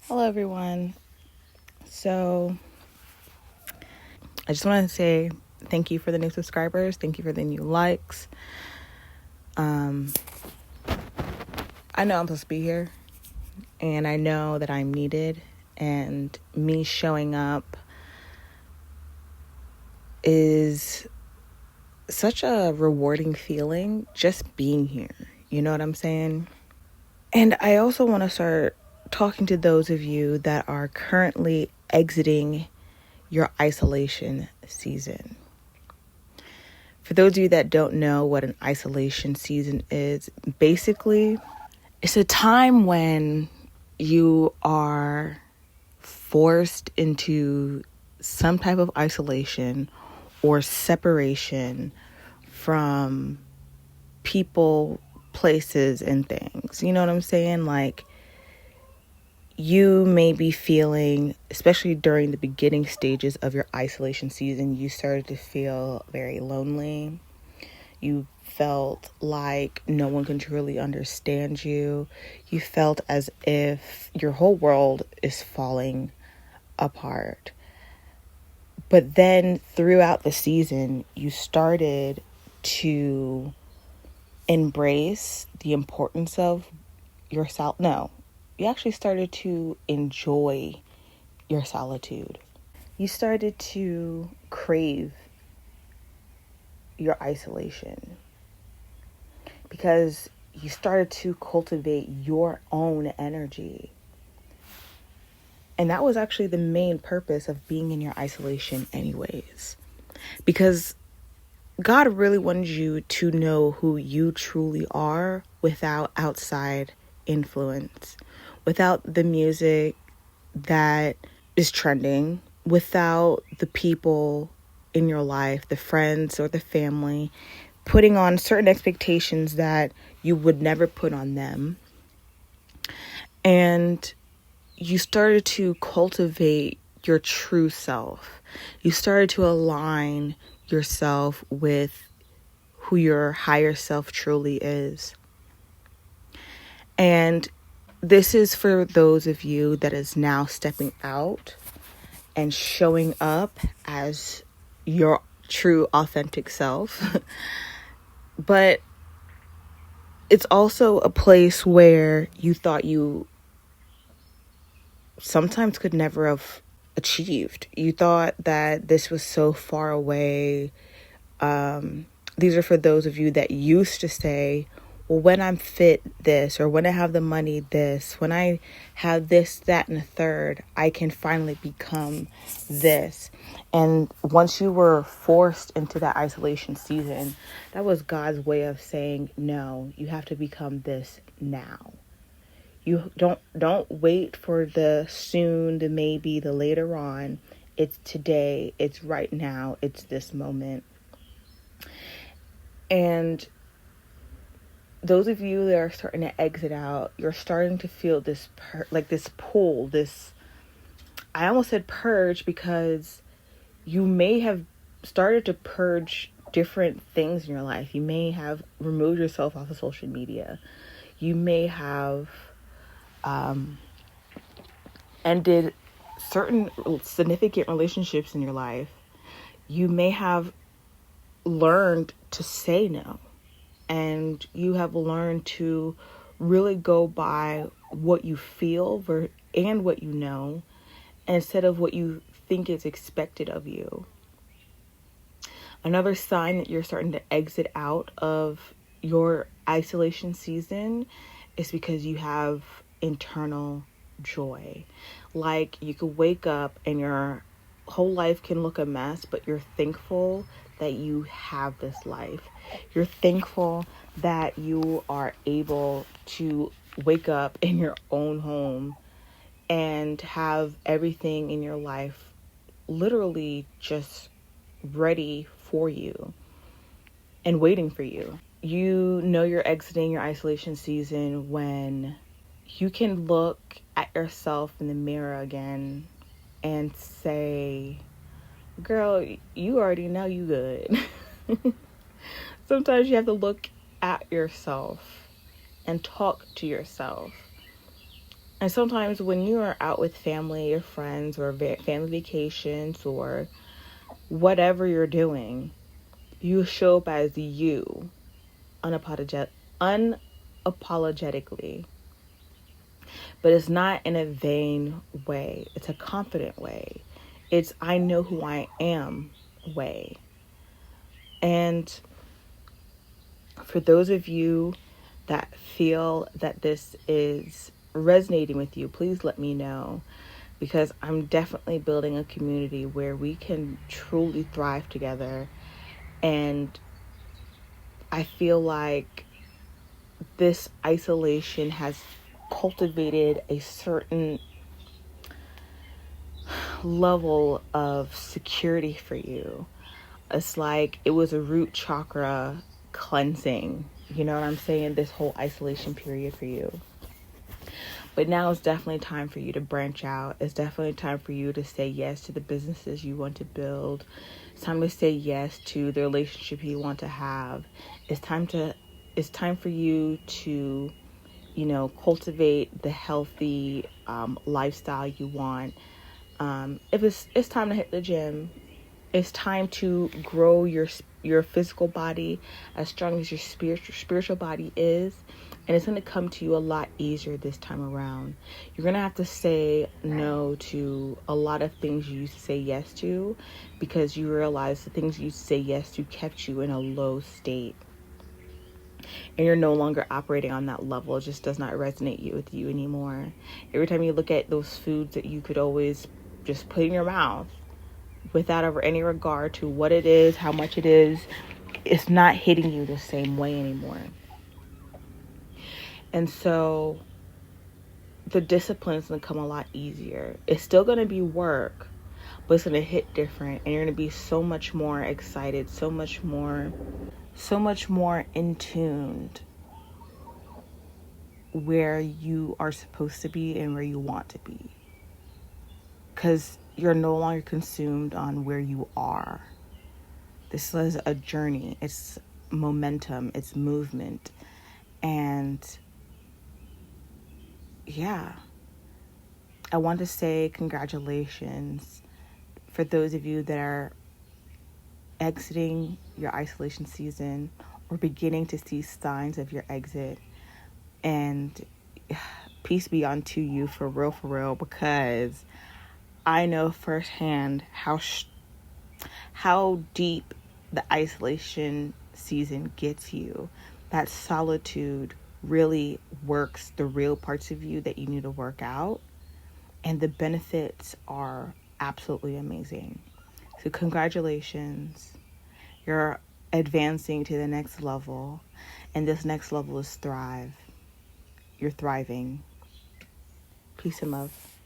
Hello, everyone. So, I just want to say thank you for the new subscribers. Thank you for the new likes. I know I'm supposed to be here, and I know that I'm needed, and me showing up is such a rewarding feeling, just being here. You know what I'm saying? And I also want to start talking to those of you that are currently exiting your isolation season. For those of you that don't know what an isolation season is, basically, it's a time when you are forced into some type of isolation or separation from people, places, and things. You know what I'm saying? Like, you may be feeling, especially during the beginning stages of your isolation season, you started to feel very lonely. You felt like no one can truly understand you. You felt as if your whole world is falling apart. But then throughout the season, you started to embrace the importance of yourself. No, you actually started to enjoy your solitude. You started to crave your isolation because you started to cultivate your own energy. And that was actually the main purpose of being in your isolation anyways. Because God really wanted you to know who you truly are without outside influence, without the music that is trending, without the people in your life, the friends or the family, putting on certain expectations that you would never put on them. And you started to cultivate your true self. You started to align yourself with who your higher self truly is. And this is for those of you that is now stepping out and showing up as your true authentic self. But it's also a place where you thought you sometimes could never have achieved. You thought that this was so far away. These are for those of you that used to say, well, when I'm fit this, or when I have the money this, when I have this, that, and a third, I can finally become this. And once you were forced into that isolation season, that was God's way of saying, no, you have to become this now. You don't wait for the soon, the maybe, the later on. It's today, it's right now, it's this moment. And those of you that are starting to exit out, you're starting to feel this this pull, this, I almost said purge, because you may have started to purge different things in your life. You may have removed yourself off of social media. You may have ended certain significant relationships in your life. You may have learned to say no, and you have learned to really go by what you feel and what you know, instead of what you think is expected of you. Another sign that you're starting to exit out of your isolation season is because you have internal joy. Like, you could wake up and your whole life can look a mess, but you're thankful that you have this life. You're thankful that you are able to wake up in your own home and have everything in your life literally just ready for you and waiting for you. You know you're exiting your isolation season when you can look at yourself in the mirror again and say, girl, you already know you good. Sometimes you have to look at yourself and talk to yourself And sometimes when you are out with family or friends or family vacations or whatever you're doing, you show up as you, unapologetically. But it's not in a vain way. It's a confident way. It's I know who I am way. And for those of you that feel that this is resonating with you, please let me know, because I'm definitely building a community where we can truly thrive together. And I feel like this isolation has cultivated a certain level of security for you. It's like it was a root chakra cleansing. You know what I'm saying? This whole isolation period for you. But now it's definitely time for you to branch out. It's definitely time for you to say yes to the businesses you want to build. It's time to say yes to the relationship you want to have. It's time for you to, cultivate the healthy lifestyle you want. If it's time to hit the gym, it's time to grow your physical body as strong as your spiritual body is, and it's going to come to you a lot easier this time around. You're going to have to say no to a lot of things you used to say yes to, because you realize the things you used to say yes to kept you in a low state, and you're no longer operating on that level. It just does not resonate with you anymore. Every time you look at those foods that you could always just put in your mouth without ever any regard to what it is, how much it is, it's not hitting you the same way anymore. And so the discipline is going to come a lot easier. It's still going to be work, but it's going to hit different, and you're going to be so much more excited, so much more in tuned where you are supposed to be and where you want to be, because you're no longer consumed on where you are. This is a journey. It's momentum. It's movement. And yeah, I want to say congratulations for those of you that are exiting your isolation season or beginning to see signs of your exit. And peace be unto you for real, because I know firsthand how deep the isolation season gets you. That solitude really works the real parts of you that you need to work out, and the benefits are absolutely amazing. So congratulations, you're advancing to the next level, and this next level is thrive. You're thriving. Peace and love.